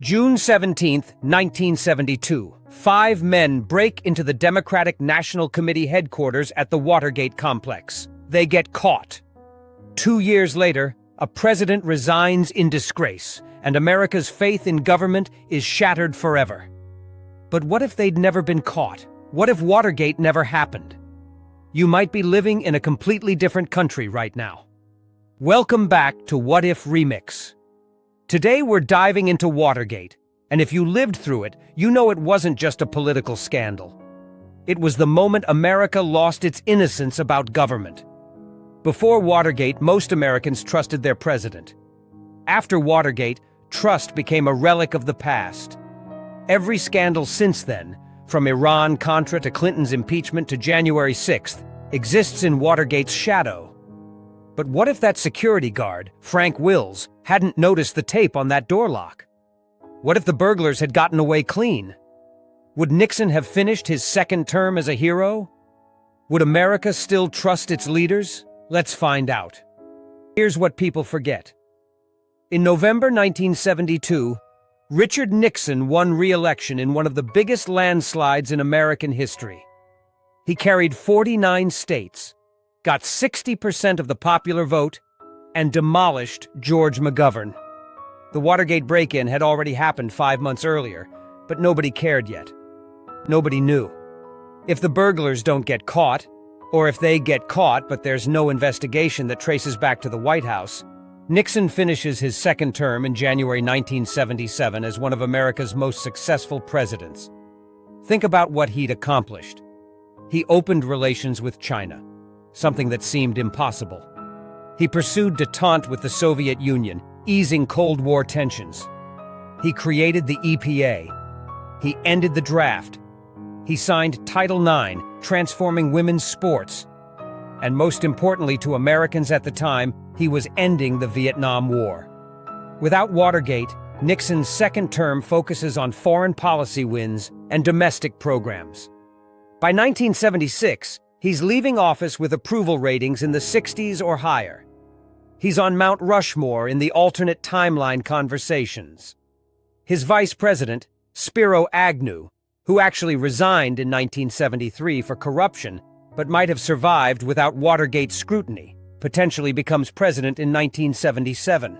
June 17, 1972, 5 men break into the Democratic National Committee headquarters at the Watergate complex. They get caught. 2 years later, a president resigns in disgrace, and America's faith in government is shattered forever. But what if they'd never been caught? What if Watergate never happened? You might be living in a completely different country right now. Welcome back to What If Remix. Today we're diving into Watergate, and if you lived through it, you know it wasn't just a political scandal. It was the moment America lost its innocence about government. Before Watergate, most Americans trusted their president. After Watergate, trust became a relic of the past. Every scandal since then, from Iran-Contra to Clinton's impeachment to January 6th, exists in Watergate's shadow. But what if that security guard, Frank Wills, hadn't noticed the tape on that door lock? What if the burglars had gotten away clean? Would Nixon have finished his second term as a hero? Would America still trust its leaders? Let's find out. Here's what people forget. In November 1972, Richard Nixon won re-election in one of the biggest landslides in American history. He carried 49 states, got 60% of the popular vote, and demolished George McGovern. The Watergate break-in had already happened 5 months earlier, but nobody cared yet. Nobody knew. If the burglars don't get caught, or if they get caught but there's no investigation that traces back to the White House, Nixon finishes his second term in January 1977 as one of America's most successful presidents. Think about what he'd accomplished. He opened relations with China, something that seemed impossible. He pursued détente with the Soviet Union, easing Cold War tensions. He created the EPA. He ended the draft. He signed Title IX, transforming women's sports. And most importantly to Americans at the time, he was ending the Vietnam War. Without Watergate, Nixon's second term focuses on foreign policy wins and domestic programs. By 1976, he's leaving office with approval ratings in the 60s or higher. He's on Mount Rushmore in the alternate timeline conversations. His vice president, Spiro Agnew, who actually resigned in 1973 for corruption, but might have survived without Watergate scrutiny, potentially becomes president in 1977.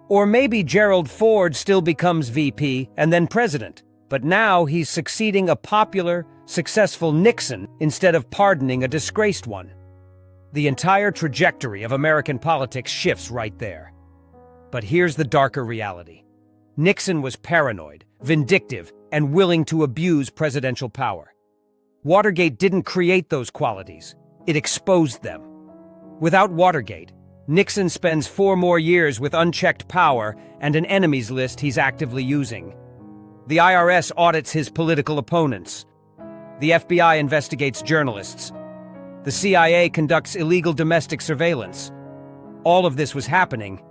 Or maybe Gerald Ford still becomes VP and then president, but now he's succeeding a popular, successful Nixon instead of pardoning a disgraced one. The entire trajectory of American politics shifts right there. But here's the darker reality. Nixon was paranoid, vindictive, and willing to abuse presidential power. Watergate didn't create those qualities. It exposed them. Without Watergate, Nixon spends 4 more years with unchecked power and an enemies list he's actively using. The IRS audits his political opponents. The FBI investigates journalists. The CIA conducts illegal domestic surveillance. All of this was happening,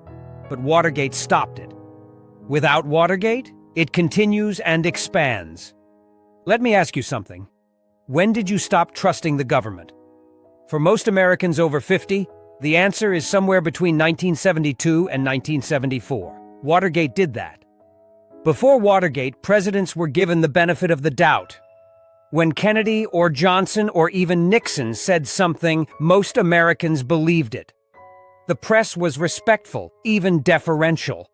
but Watergate stopped it. Without Watergate, it continues and expands. Let me ask you something. When did you stop trusting the government? For most Americans over 50, the answer is somewhere between 1972 and 1974. Watergate did that. Before Watergate, presidents were given the benefit of the doubt. When Kennedy or Johnson or even Nixon said something, most Americans believed it. The press was respectful, even deferential.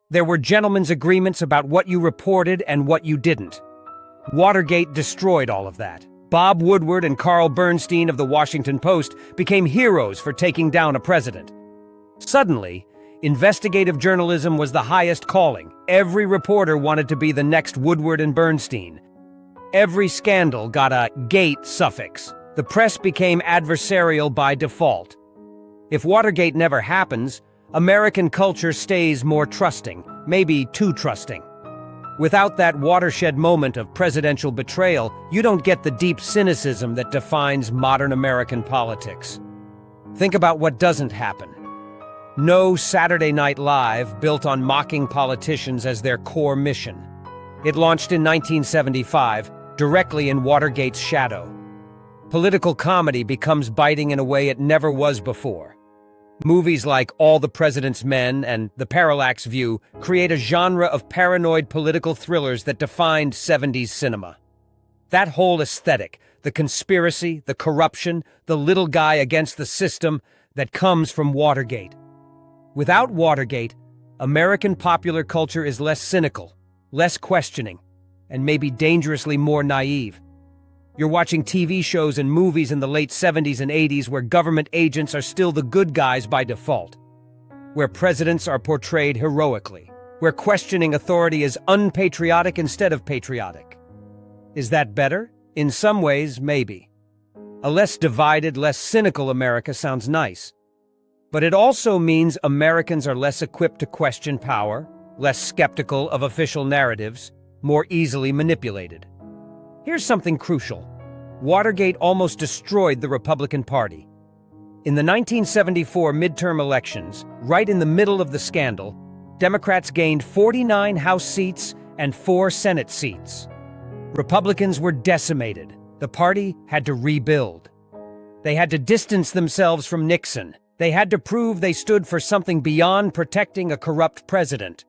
There were gentlemen's agreements about what you reported and what you didn't. Watergate destroyed all of that. Bob Woodward and Carl Bernstein of the Washington Post became heroes for taking down a president. Suddenly, investigative journalism was the highest calling. Every reporter wanted to be the next Woodward and Bernstein. Every scandal got a "gate" suffix. The press became adversarial by default. If Watergate never happens, American culture stays more trusting, maybe too trusting. Without that watershed moment of presidential betrayal, you don't get the deep cynicism that defines modern American politics. Think about what doesn't happen. No Saturday Night Live built on mocking politicians as their core mission. It launched in 1975, directly in Watergate's shadow. Political comedy becomes biting in a way it never was before. Movies like All the President's Men and The Parallax View create a genre of paranoid political thrillers that defined 70s cinema. That whole aesthetic, the conspiracy, the corruption, the little guy against the system, that comes from Watergate. Without Watergate, American popular culture is less cynical, less questioning, and maybe dangerously more naive. You're watching TV shows and movies in the late 70s and 80s where government agents are still the good guys by default, where presidents are portrayed heroically, where questioning authority is unpatriotic instead of patriotic. Is that better? In some ways, maybe. A less divided, less cynical America sounds nice. But it also means Americans are less equipped to question power, less skeptical of official narratives, more easily manipulated. Here's something crucial. Watergate almost destroyed the Republican Party. In the 1974 midterm elections, right in the middle of the scandal, Democrats gained 49 House seats and 4 Senate seats. Republicans were decimated. The party had to rebuild. They had to distance themselves from Nixon. They had to prove they stood for something beyond protecting a corrupt president.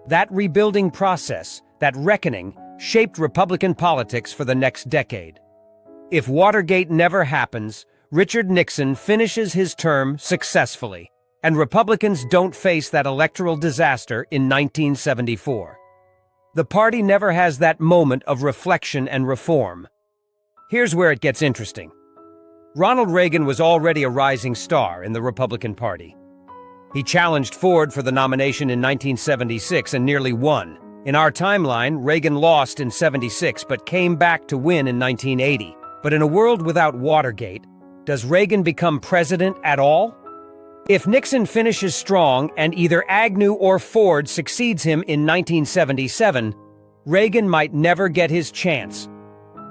That rebuilding process, that reckoning, shaped Republican politics for the next decade. If Watergate never happens, Richard Nixon finishes his term successfully, and Republicans don't face that electoral disaster in 1974. The party never has that moment of reflection and reform. Here's where it gets interesting. Ronald Reagan was already a rising star in the Republican Party. He challenged Ford for the nomination in 1976 and nearly won. In our timeline, Reagan lost in '76 but came back to win in 1980. But in a world without Watergate, does Reagan become president at all? If Nixon finishes strong and either Agnew or Ford succeeds him in 1977, Reagan might never get his chance.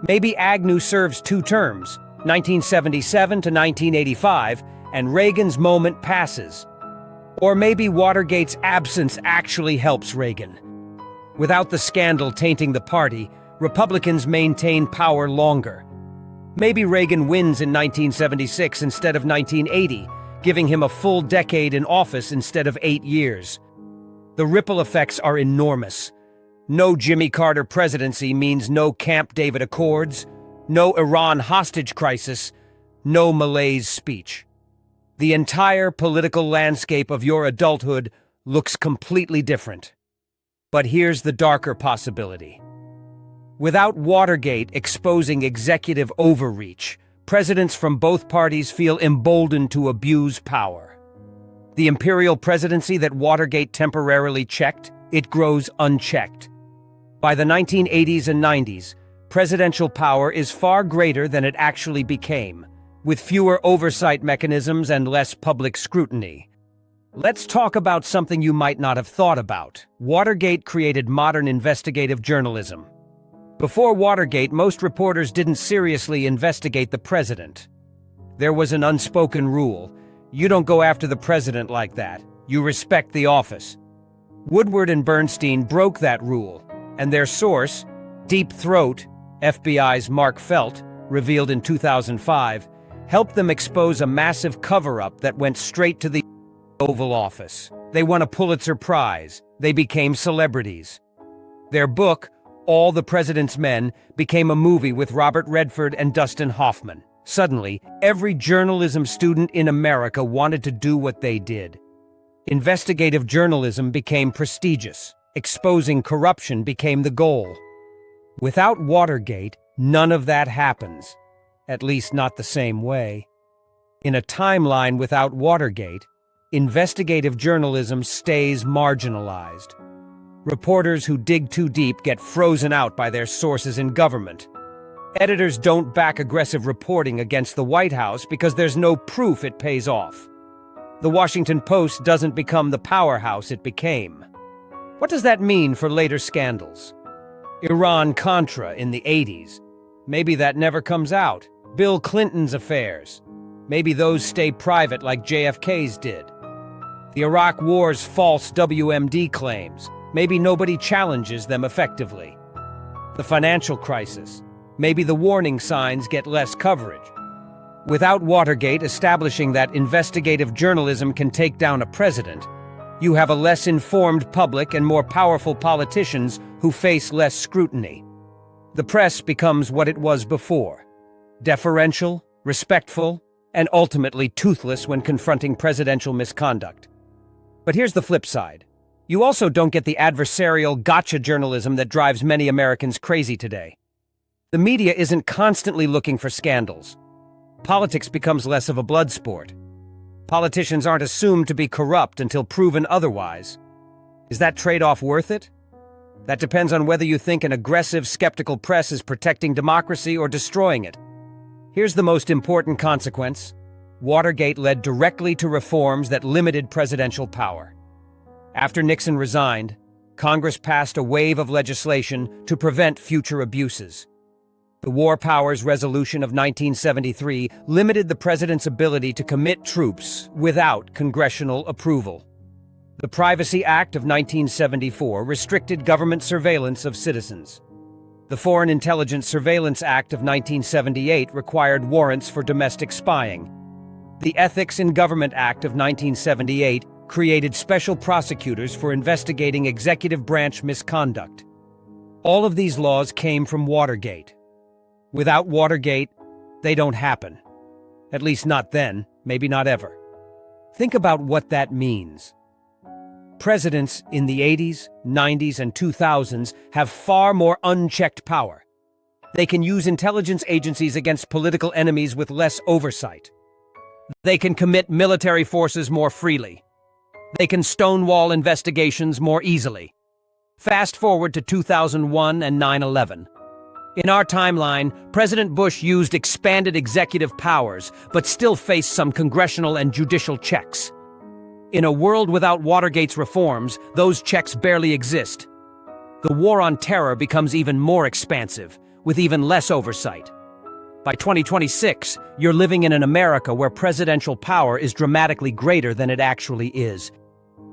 Maybe Agnew serves 2 terms, 1977 to 1985, and Reagan's moment passes. Or maybe Watergate's absence actually helps Reagan. Without the scandal tainting the party, Republicans maintain power longer. Maybe Reagan wins in 1976 instead of 1980, giving him a full decade in office instead of 8 years. The ripple effects are enormous. No Jimmy Carter presidency means no Camp David Accords, no Iran hostage crisis, no Malaise speech. The entire political landscape of your adulthood looks completely different. But here's the darker possibility. Without Watergate exposing executive overreach, presidents from both parties feel emboldened to abuse power. The imperial presidency that Watergate temporarily checked, it grows unchecked. By the 1980s and 90s, presidential power is far greater than it actually became, with fewer oversight mechanisms and less public scrutiny. Let's talk about something you might not have thought about. Watergate created modern investigative journalism. Before Watergate, most reporters didn't seriously investigate the president. There was an unspoken rule. You don't go after the president like that. You respect the office. Woodward and Bernstein broke that rule, and their source, Deep Throat, FBI's Mark Felt, revealed in 2005, helped them expose a massive cover-up that went straight to the Oval Office. They won a Pulitzer Prize. They became celebrities. Their book, All the President's Men, became a movie with Robert Redford and Dustin Hoffman. Suddenly, every journalism student in America wanted to do what they did. Investigative journalism became prestigious. Exposing corruption became the goal. Without Watergate, none of that happens. At least not the same way. In a timeline without Watergate, investigative journalism stays marginalized. Reporters who dig too deep get frozen out by their sources in government. Editors don't back aggressive reporting against the White House because there's no proof it pays off. The Washington Post doesn't become the powerhouse it became. What does that mean for later scandals? Iran-Contra in the 80s. Maybe that never comes out. Bill Clinton's affairs. Maybe those stay private like JFK's did. The Iraq War's false WMD claims. Maybe nobody challenges them effectively. The financial crisis. Maybe the warning signs get less coverage. Without Watergate establishing that investigative journalism can take down a president, you have a less informed public and more powerful politicians who face less scrutiny. The press becomes what it was before: deferential, respectful, and ultimately toothless when confronting presidential misconduct. But here's the flip side. You also don't get the adversarial gotcha journalism that drives many Americans crazy today. The media isn't constantly looking for scandals. Politics becomes less of a blood sport. Politicians aren't assumed to be corrupt until proven otherwise. Is that trade-off worth it? That depends on whether you think an aggressive, skeptical press is protecting democracy or destroying it. Here's the most important consequence. Watergate led directly to reforms that limited presidential power. After Nixon resigned, Congress passed a wave of legislation to prevent future abuses. The War Powers Resolution of 1973 limited the president's ability to commit troops without congressional approval. The Privacy Act of 1974 restricted government surveillance of citizens. The Foreign Intelligence Surveillance Act of 1978 required warrants for domestic spying. The Ethics in Government Act of 1978 created special prosecutors for investigating executive branch misconduct. All of these laws came from Watergate. Without Watergate, they don't happen. At least not then, maybe not ever. Think about what that means. Presidents in the 80s, 90s, and 2000s have far more unchecked power. They can use intelligence agencies against political enemies with less oversight. They can commit military forces more freely. They can stonewall investigations more easily. Fast forward to 2001 and 9/11. In our timeline, President Bush used expanded executive powers, but still faced some congressional and judicial checks. In a world without Watergate's reforms, those checks barely exist. The war on terror becomes even more expansive, with even less oversight. By 2026, you're living in an America where presidential power is dramatically greater than it actually is.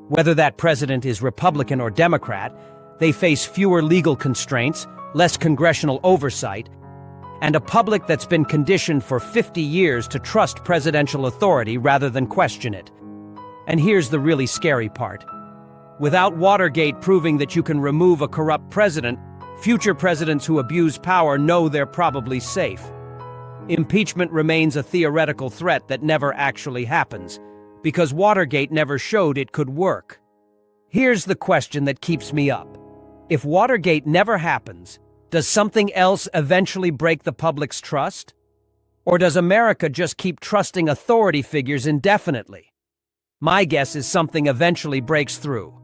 Whether that president is Republican or Democrat, they face fewer legal constraints, less congressional oversight, and a public that's been conditioned for 50 years to trust presidential authority rather than question it. And here's the really scary part. Without Watergate proving that you can remove a corrupt president, future presidents who abuse power know they're probably safe. Impeachment remains a theoretical threat that never actually happens, because Watergate never showed it could work. Here's the question that keeps me up. If Watergate never happens, does something else eventually break the public's trust? Or does America just keep trusting authority figures indefinitely? My guess is something eventually breaks through.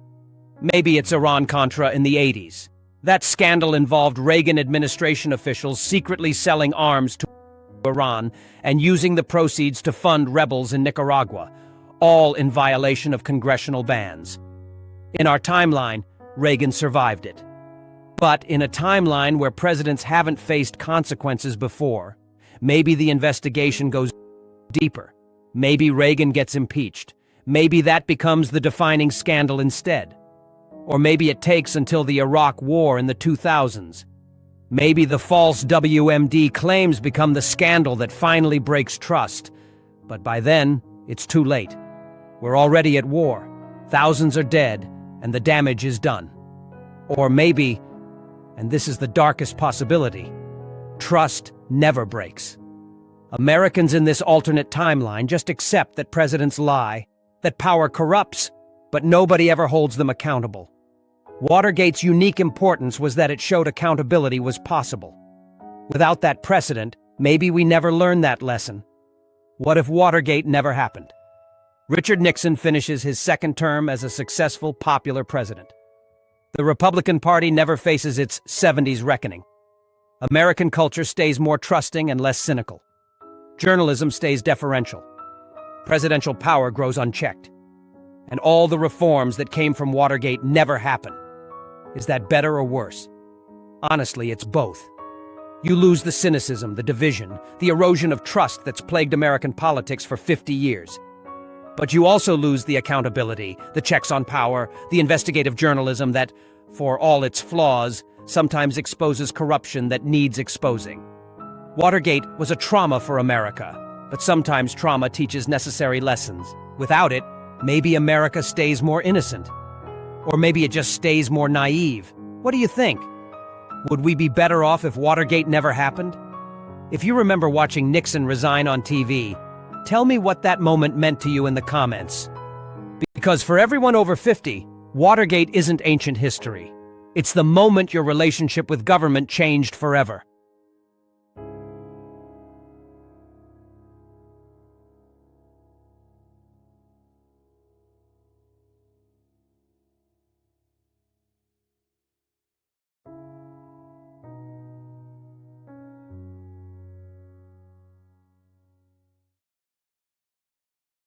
Maybe it's Iran-Contra in the 80s. That scandal involved Reagan administration officials secretly selling arms to Iran and using the proceeds to fund rebels in Nicaragua, all in violation of congressional bans. In our timeline, Reagan survived it. But in a timeline where presidents haven't faced consequences before, maybe the investigation goes deeper. Maybe Reagan gets impeached. Maybe that becomes the defining scandal instead. Or maybe it takes until the Iraq War in the 2000s. Maybe the false WMD claims become the scandal that finally breaks trust. But by then, it's too late. We're already at war. Thousands are dead, and the damage is done. Or maybe, and this is the darkest possibility, trust never breaks. Americans in this alternate timeline just accept that presidents lie, that power corrupts, but nobody ever holds them accountable. Watergate's unique importance was that it showed accountability was possible. Without that precedent, maybe we never learned that lesson. What if Watergate never happened? Richard Nixon finishes his second term as a successful, popular president. The Republican Party never faces its 70s reckoning. American culture stays more trusting and less cynical. Journalism stays deferential. Presidential power grows unchecked. And all the reforms that came from Watergate never happen. Is that better or worse? Honestly, it's both. You lose the cynicism, the division, the erosion of trust that's plagued American politics for 50 years. But you also lose the accountability, the checks on power, the investigative journalism that, for all its flaws, sometimes exposes corruption that needs exposing. Watergate was a trauma for America, But sometimes trauma teaches necessary lessons. Without it, maybe America stays more innocent. Or maybe it just stays more naive. What do you think? Would we be better off if Watergate never happened? If you remember watching Nixon resign on TV, tell me what that moment meant to you in the comments. Because for everyone over 50, Watergate isn't ancient history. It's the moment your relationship with government changed forever.